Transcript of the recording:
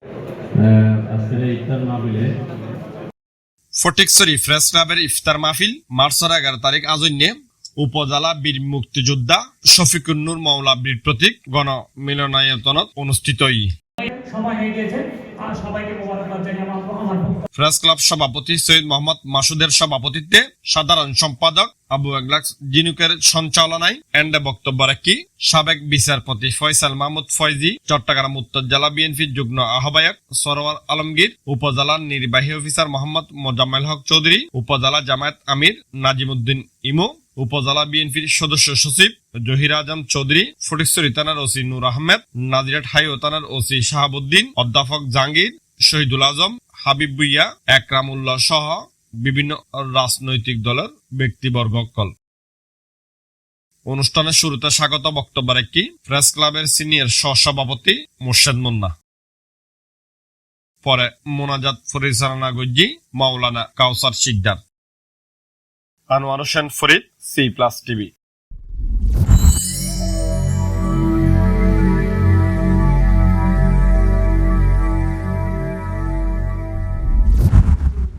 আজকের ইফতার মাহফিলে ফটিকছড়ি প্রেস ক্লাবের ইফতার মাহফিল মার্চের 11 তারিখ আজন্যে উপজেলা বীর মুক্তিযোদ্ধা শফিকুন্নুর মাওলা বীর প্রতীক গণমিলনায়তনত অনুষ্ঠিত প্রেস ক্লাব সভাপতি সৈয়দ মোহাম্মদ মাসুদের সভাপতিত্বে সাধারণ সম্পাদক আবু একলাক্স জিনুকের সঞ্চালনায় এন্ডে বক্তব্য রাখি সাবেক বিচারপতি ফয়সাল মাহমুদ ফয়জি, চট্টগ্রাম উত্তর জেলা বিএনপির যুগ্ম আহ্বায়ক সরওয়ার আলমগীর, উপজেলা নির্বাহী অফিসার মোহাম্মদ মোজাম্মেল হক চৌধুরী, উপজেলা জামায়াত আমির নাজিমুদ্দিন ইমো, উপজেলা বিএনপির সদস্য সচিব জহির আজম চৌধুরী, ফটিকছড়ি থানার ওসি নূর আহমেদ, নাজিরাট হাইও থানার ওসি শাহাবুদ্দিন, অধ্যাপক জাহাঙ্গীর, শহীদুল আজম, হাবিব ভুইয়া, একরামুল্লাহ সহ বিভিন্ন রাজনৈতিক দলের ব্যক্তিবর্গ। অনুষ্ঠানের শুরুতে স্বাগত বক্তব্য রাখি প্রেস ক্লাবের সিনিয়র সহসভাপতি মোর্শেদ মুন্না। পরে মোনাজাত পরিচালনা করছি মাওলানা কাউসার শিকদার। Anwar Hossain Farid, C+ TV.